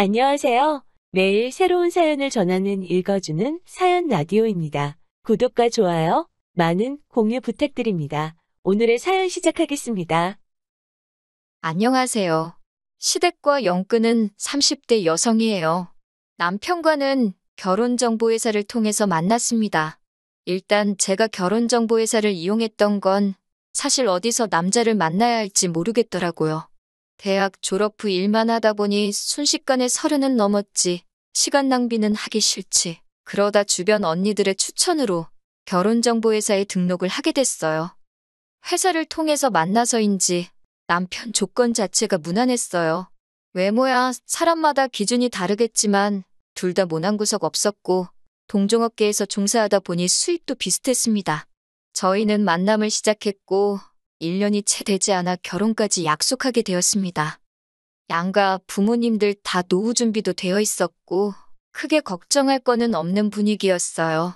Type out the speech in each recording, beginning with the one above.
안녕하세요. 매일 새로운 사연을 전하는 읽어주는 사연 라디오입니다. 구독과 좋아요, 많은 공유 부탁드립니다. 오늘의 사연 시작하겠습니다. 안녕하세요. 시댁과 영근은 30대 여성이에요. 남편과는 결혼정보회사를 통해서 만났습니다. 일단 제가 결혼정보회사를 이용했던 건 사실 어디서 남자를 만나야 할지 모르겠더라고요. 대학 졸업 후 일만 하다 보니 순식간에 30은 넘었지. 시간 낭비는 하기 싫지. 그러다 주변 언니들의 추천으로 결혼정보회사에 등록을 하게 됐어요. 회사를 통해서 만나서인지 남편 조건 자체가 무난했어요. 외모야 사람마다 기준이 다르겠지만 둘 다 모난 구석 없었고 동종업계에서 종사하다 보니 수입도 비슷했습니다. 저희는 만남을 시작했고 1년이 채 되지 않아 결혼까지 약속하게 되었습니다. 양가 부모님들 다 노후 준비도 되어 있었고 크게 걱정할 거는 없는 분위기였어요.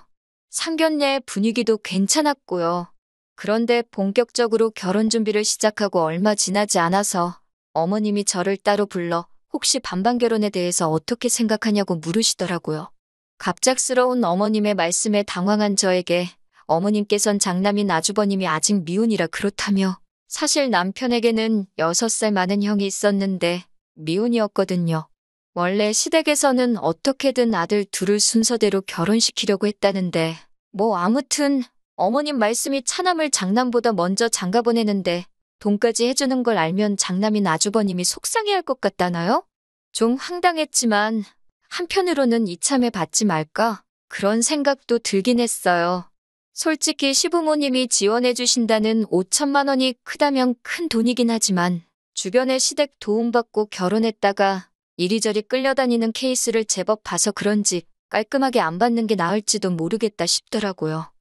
상견례 분위기도 괜찮았고요. 그런데 본격적으로 결혼 준비를 시작하고 얼마 지나지 않아서 어머님이 저를 따로 불러 혹시 반반 결혼에 대해서 어떻게 생각하냐고 물으시더라고요. 갑작스러운 어머님의 말씀에 당황한 저에게 어머님께선 장남인 아주버님이 아직 미혼이라 그렇다며 사실 남편에게는 6살 많은 형이 있었는데 미혼이었거든요. 원래 시댁에서는 어떻게든 아들 둘을 순서대로 결혼시키려고 했다는데 아무튼 어머님 말씀이 차남을 장남보다 먼저 장가보내는데 돈까지 해주는 걸 알면 장남인 아주버님이 속상해할 것 같다나요? 좀 황당했지만 한편으로는 이참에 받지 말까? 그런 생각도 들긴 했어요. 솔직히 시부모님이 지원해 주신다는 5천만 원이 크다면 큰 돈이긴 하지만 주변에 시댁 도움받고 결혼했다가 이리저리 끌려다니는 케이스를 제법 봐서 그런지 깔끔하게 안 받는 게 나을지도 모르겠다 싶더라고요.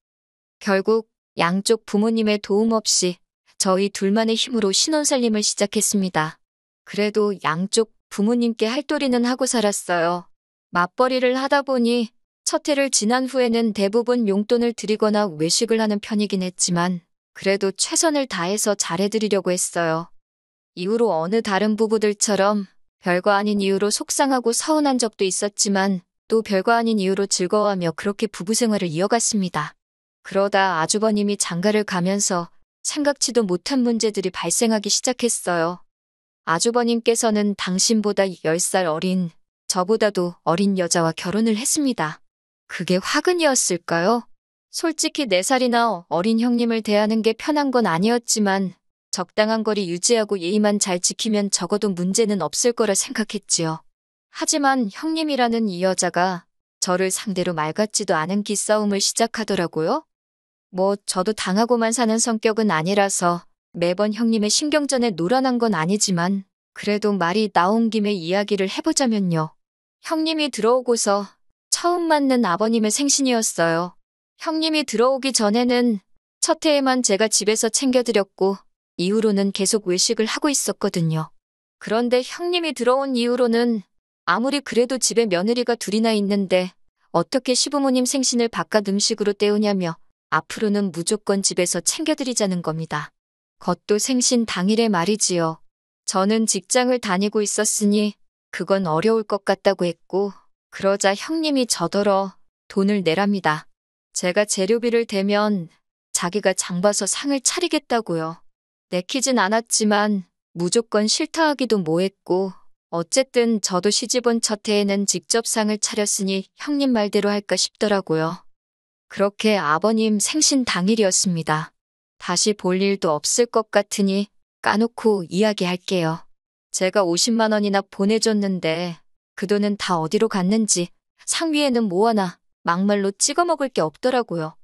결국 양쪽 부모님의 도움 없이 저희 둘만의 힘으로 신혼살림을 시작했습니다. 그래도 양쪽 부모님께 할도리는 하고 살았어요. 맞벌이를 하다 보니 첫 해를 지난 후에는 대부분 용돈을 드리거나 외식을 하는 편이긴 했지만 그래도 최선을 다해서 잘해드리려고 했어요. 이후로 어느 다른 부부들처럼 별거 아닌 이유로 속상하고 서운한 적도 있었지만 또 별거 아닌 이유로 즐거워하며 그렇게 부부 생활을 이어갔습니다. 그러다 아주버님이 장가를 가면서 생각지도 못한 문제들이 발생하기 시작했어요. 아주버님께서는 당신보다 10살 어린, 저보다도 어린 여자와 결혼을 했습니다. 그게 화근이었을까요? 솔직히 4살이나 어린 형님을 대하는 게 편한 건 아니었지만 적당한 거리 유지하고 예의만 잘 지키면 적어도 문제는 없을 거라 생각했지요. 하지만 형님이라는 이 여자가 저를 상대로 말 같지도 않은 기싸움을 시작하더라고요. 저도 당하고만 사는 성격은 아니라서 매번 형님의 신경전에 놀아난 건 아니지만 그래도 말이 나온 김에 이야기를 해보자면요. 형님이 들어오고서 처음 맞는 아버님의 생신이었어요. 형님이 들어오기 전에는 첫 해에만 제가 집에서 챙겨드렸고 이후로는 계속 외식을 하고 있었거든요. 그런데 형님이 들어온 이후로는 아무리 그래도 집에 며느리가 둘이나 있는데 어떻게 시부모님 생신을 바깥 음식으로 때우냐며 앞으로는 무조건 집에서 챙겨드리자는 겁니다. 그것도 생신 당일에 말이지요. 저는 직장을 다니고 있었으니 그건 어려울 것 같다고 했고 그러자 형님이 저더러 돈을 내랍니다. 제가 재료비를 대면 자기가 장봐서 상을 차리겠다고요. 내키진 않았지만 무조건 싫다 하기도 뭐했고 어쨌든 저도 시집온 첫 해에는 직접 상을 차렸으니 형님 말대로 할까 싶더라고요. 그렇게 아버님 생신 당일이었습니다. 다시 볼 일도 없을 것 같으니 까놓고 이야기할게요. 제가 50만 원이나 보내줬는데 그 돈은 다 어디로 갔는지 상위에는 하나 막말로 찍어 먹을 게 없더라고요.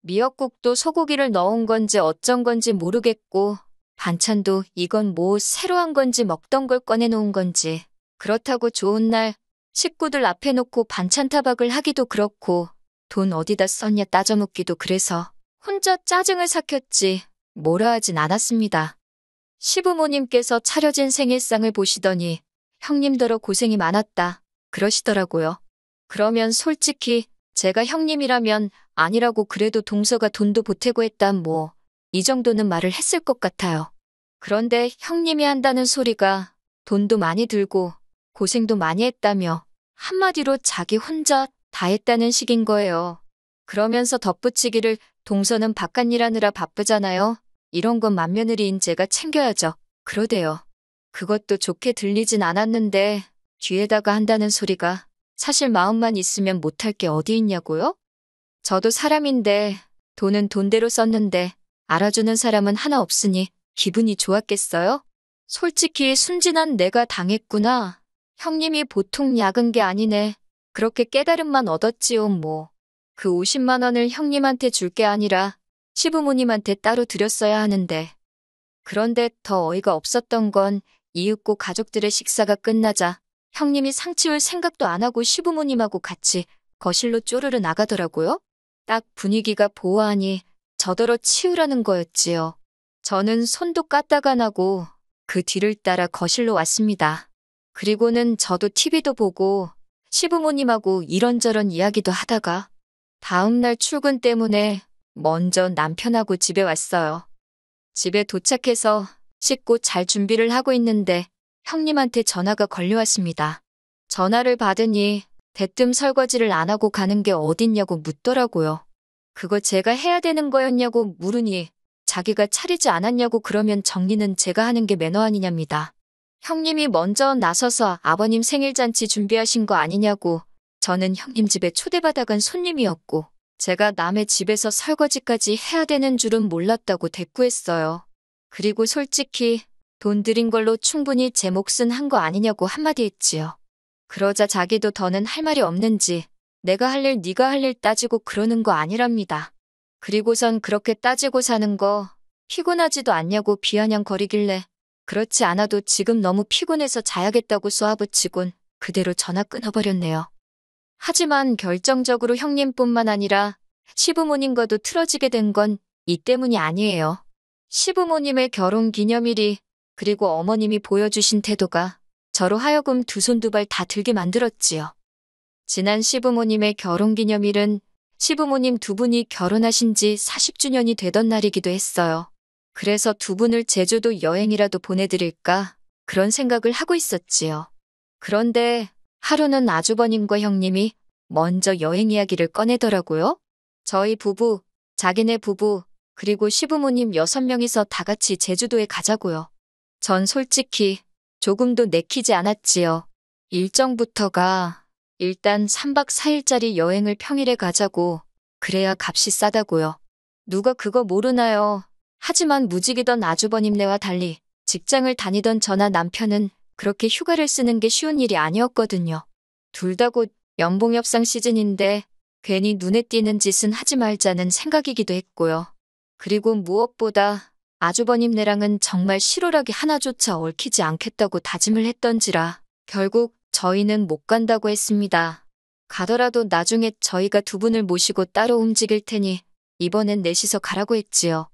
미역국도 소고기를 넣은 건지 어쩐 건지 모르겠고 반찬도 이건 새로 한 건지 먹던 걸 꺼내놓은 건지 그렇다고 좋은 날 식구들 앞에 놓고 반찬 타박을 하기도 그렇고 돈 어디다 썼냐 따져 묻기도 그래서 혼자 짜증을 삭혔지 뭐라 하진 않았습니다. 시부모님께서 차려진 생일상을 보시더니 형님더러 고생이 많았다 그러시더라고요. 그러면 솔직히 제가 형님이라면 아니라고 그래도 동서가 돈도 보태고 했다 이 정도는 말을 했을 것 같아요. 그런데 형님이 한다는 소리가 돈도 많이 들고 고생도 많이 했다며 한마디로 자기 혼자 다 했다는 식인 거예요. 그러면서 덧붙이기를 동서는 바깥일 하느라 바쁘잖아요. 이런 건 맏며느리인 제가 챙겨야죠. 그러대요. 그것도 좋게 들리진 않았는데 뒤에다가 한다는 소리가 사실 마음만 있으면 못할 게 어디 있냐고요? 저도 사람인데 돈은 돈대로 썼는데 알아주는 사람은 하나 없으니 기분이 좋았겠어요? 솔직히 순진한 내가 당했구나. 형님이 보통 약은 게 아니네. 그렇게 깨달음만 얻었지요, 뭐. 그 50만 원을 형님한테 줄 게 아니라 시부모님한테 따로 드렸어야 하는데. 그런데 더 어이가 없었던 건 이윽고 가족들의 식사가 끝나자 형님이 상 치울 생각도 안 하고 시부모님하고 같이 거실로 쪼르르 나가더라고요. 딱 분위기가 보아하니 저더러 치우라는 거였지요. 저는 손도 까딱 안 하고 그 뒤를 따라 거실로 왔습니다. 그리고는 저도 TV도 보고 시부모님하고 이런저런 이야기도 하다가 다음날 출근 때문에 먼저 남편하고 집에 왔어요. 집에 도착해서 씻고 잘 준비를 하고 있는데 형님한테 전화가 걸려왔습니다. 전화를 받으니 대뜸 설거지를 안 하고 가는 게 어딨냐고 묻더라고요. 그거 제가 해야 되는 거였냐고 물으니 자기가 차리지 않았냐고 그러면 정리는 제가 하는 게 매너 아니냐입니다. 형님이 먼저 나서서 아버님 생일잔치 준비하신 거 아니냐고. 저는 형님 집에 초대받아간 손님이었고 제가 남의 집에서 설거지까지 해야 되는 줄은 몰랐다고 대꾸했어요. 그리고 솔직히 돈 들인 걸로 충분히 제 몫은 한 거 아니냐고 한마디 했지요. 그러자 자기도 더는 할 말이 없는지 내가 할 일 네가 할 일 따지고 그러는 거 아니랍니다. 그리고선 그렇게 따지고 사는 거 피곤하지도 않냐고 비아냥거리길래 그렇지 않아도 지금 너무 피곤해서 자야겠다고 쏘아붙이곤 그대로 전화 끊어버렸네요. 하지만 결정적으로 형님뿐만 아니라 시부모님과도 틀어지게 된 건 이 때문이 아니에요. 시부모님의 결혼 기념일이 그리고 어머님이 보여주신 태도가 저로 하여금 두 손 두 발 다 들게 만들었지요. 지난 시부모님의 결혼 기념일은 시부모님 두 분이 결혼하신 지 40주년이 되던 날이기도 했어요. 그래서 두 분을 제주도 여행이라도 보내드릴까 그런 생각을 하고 있었지요. 그런데 하루는 아주버님과 형님이 먼저 여행 이야기를 꺼내더라고요. 저희 부부, 자기네 부부, 그리고 시부모님 6명이서 다 같이 제주도에 가자고요. 전 솔직히 조금도 내키지 않았지요. 일정부터가 일단 3박 4일짜리 여행을 평일에 가자고. 그래야 값이 싸다고요. 누가 그거 모르나요? 하지만 무직이던 아주버님네와 달리 직장을 다니던 저나 남편은 그렇게 휴가를 쓰는 게 쉬운 일이 아니었거든요. 둘 다 곧 연봉 협상 시즌인데 괜히 눈에 띄는 짓은 하지 말자는 생각이기도 했고요. 그리고 무엇보다 아주버님네랑은 정말 실오라기 하나조차 얽히지 않겠다고 다짐을 했던지라 결국 저희는 못 간다고 했습니다. 가더라도 나중에 저희가 두 분을 모시고 따로 움직일 테니 이번엔 넷이서 가라고 했지요.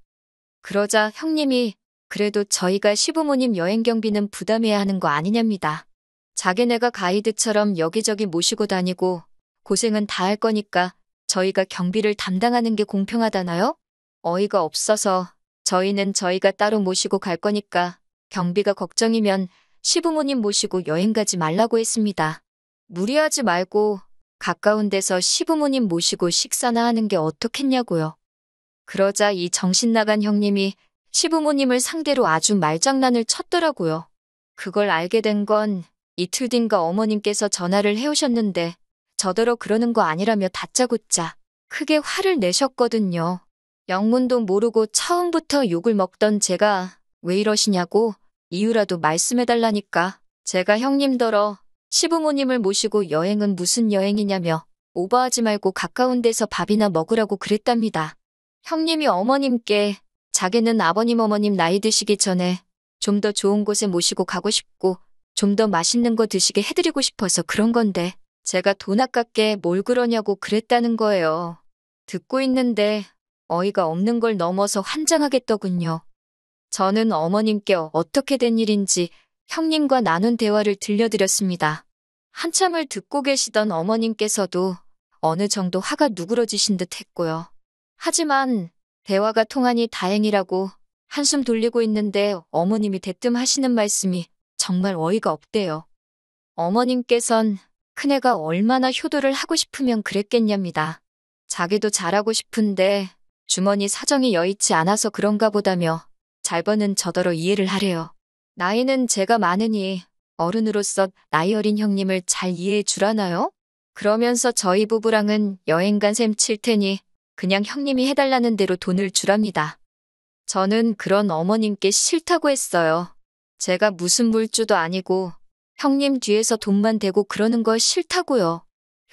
그러자 형님이 그래도 저희가 시부모님 여행 경비는 부담해야 하는 거 아니냐입니다. 자기네가 가이드처럼 여기저기 모시고 다니고 고생은 다 할 거니까 저희가 경비를 담당하는 게 공평하다나요? 어이가 없어서 저희는 저희가 따로 모시고 갈 거니까 경비가 걱정이면 시부모님 모시고 여행 가지 말라고 했습니다. 무리하지 말고 가까운 데서 시부모님 모시고 식사나 하는 게 어떻겠냐고요. 그러자 이 정신 나간 형님이 시부모님을 상대로 아주 말장난을 쳤더라고요. 그걸 알게 된 건 이틀 뒤인가 어머님께서 전화를 해오셨는데 저더러 그러는 거 아니라며 다짜고짜 크게 화를 내셨거든요. 영문도 모르고 처음부터 욕을 먹던 제가 왜 이러시냐고 이유라도 말씀해달라니까 제가 형님더러 시부모님을 모시고 여행은 무슨 여행이냐며 오버하지 말고 가까운 데서 밥이나 먹으라고 그랬답니다. 형님이 어머님께 자기는 아버님 어머님 나이 드시기 전에 좀 더 좋은 곳에 모시고 가고 싶고 좀 더 맛있는 거 드시게 해드리고 싶어서 그런 건데 제가 돈 아깝게 뭘 그러냐고 그랬다는 거예요. 듣고 있는데 어이가 없는 걸 넘어서 환장하겠더군요. 저는 어머님께 어떻게 된 일인지 형님과 나눈 대화를 들려드렸습니다. 한참을 듣고 계시던 어머님께서도 어느 정도 화가 누그러지신 듯 했고요. 하지만 대화가 통하니 다행이라고 한숨 돌리고 있는데 어머님이 대뜸 하시는 말씀이 정말 어이가 없대요. 어머님께선 큰애가 얼마나 효도를 하고 싶으면 그랬겠냐입니다. 자기도 잘하고 싶은데 주머니 사정이 여의치 않아서 그런가 보다며 잘 버는 저더러 이해를 하래요. 나이는 제가 많으니 어른으로서 나이 어린 형님을 잘 이해해 주라나요? 그러면서 저희 부부랑은 여행 간 셈 칠 테니 그냥 형님이 해달라는 대로 돈을 주랍니다. 저는 그런 어머님께 싫다고 했어요. 제가 무슨 물주도 아니고 형님 뒤에서 돈만 대고 그러는 거 싫다고요.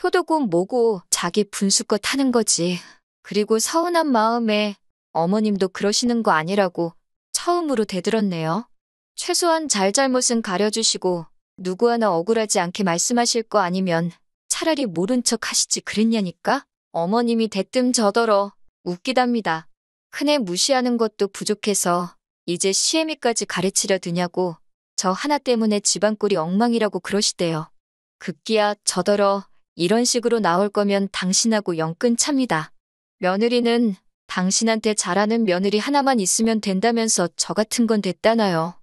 효도고 뭐고 자기 분수껏 하는 거지. 그리고 서운한 마음에 어머님도 그러시는 거 아니라고 처음으로 대들었네요. 최소한 잘잘못은 가려주시고 누구 하나 억울하지 않게 말씀하실 거 아니면 차라리 모른 척 하시지 그랬냐니까? 어머님이 대뜸 저더러 웃기답니다. 큰애 무시하는 것도 부족해서 이제 시애미까지 가르치려 드냐고 저 하나 때문에 집안꼴이 엉망이라고 그러시대요. 급기야 저더러 이런 식으로 나올 거면 당신하고 영 끊찹니다. 며느리는 당신한테 잘하는 며느리 하나만 있으면 된다면서 저 같은 건 됐다나요.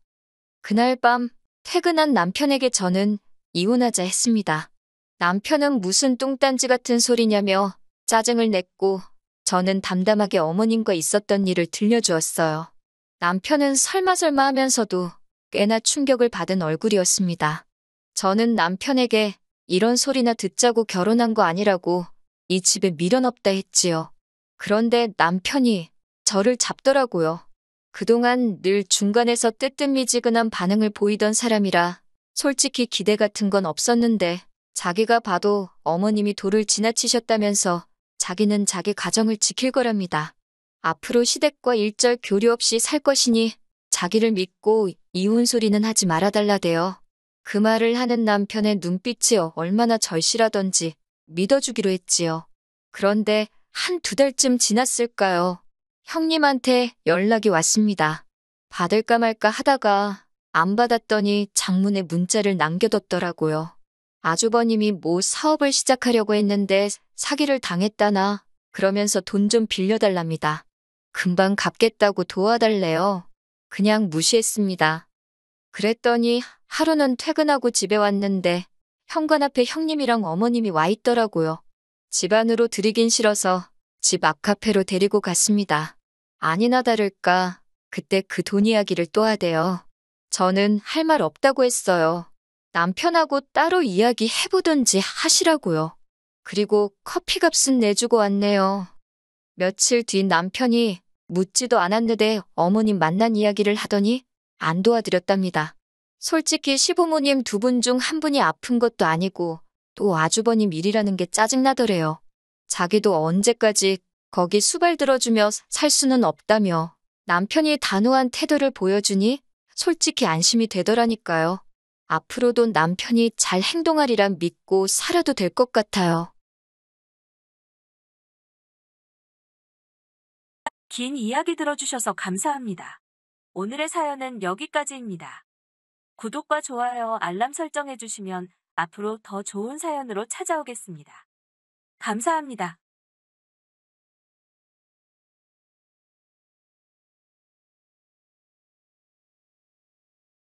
그날 밤 퇴근한 남편에게 저는 이혼하자 했습니다. 남편은 무슨 뚱딴지 같은 소리냐며 짜증을 냈고 저는 담담하게 어머님과 있었던 일을 들려주었어요. 남편은 설마 하면서도 꽤나 충격을 받은 얼굴이었습니다. 저는 남편에게 이런 소리나 듣자고 결혼한 거 아니라고 이 집에 미련 없다 했지요. 그런데 남편이 저를 잡더라고요. 그동안 늘 중간에서 뜨뜻미지근한 반응을 보이던 사람이라 솔직히 기대 같은 건 없었는데 자기가 봐도 어머님이 도를 지나치셨다면서 자기는 자기 가정을 지킬 거랍니다. 앞으로 시댁과 일절 교류 없이 살 것이니 자기를 믿고 이혼 소리는 하지 말아달라대요. 그 말을 하는 남편의 눈빛이 얼마나 절실하던지 믿어주기로 했지요. 그런데 한 두 달쯤 지났을까요? 형님한테 연락이 왔습니다. 받을까 말까 하다가 안 받았더니 장문에 문자를 남겨뒀더라고요. 아주버님이 뭐 사업을 시작하려고 했는데 사기를 당했다나 그러면서 돈 좀 빌려달랍니다. 금방 갚겠다고 도와달래요. 그냥 무시했습니다. 그랬더니 하루는 퇴근하고 집에 왔는데 현관 앞에 형님이랑 어머님이 와 있더라고요. 집 안으로 들이긴 싫어서 집 앞 카페로 데리고 갔습니다. 아니나 다를까 그때 그 돈 이야기를 또 하대요. 저는 할 말 없다고 했어요. 남편하고 따로 이야기해보든지 하시라고요. 그리고 커피값은 내주고 왔네요. 며칠 뒤 남편이 묻지도 않았는데 어머님 만난 이야기를 하더니 안 도와드렸답니다. 솔직히 시부모님 두 분 중 한 분이 아픈 것도 아니고 또 아주버님 일이라는 게 짜증나더래요. 자기도 언제까지 거기 수발 들어주며 살 수는 없다며 남편이 단호한 태도를 보여주니 솔직히 안심이 되더라니까요. 앞으로도 남편이 잘 행동하리란 믿고 살아도 될 것 같아요. 긴 이야기 들어주셔서 감사합니다. 오늘의 사연은 여기까지입니다. 구독과 좋아요, 알람 설정해주시면 앞으로 더 좋은 사연으로 찾아오겠습니다. 감사합니다.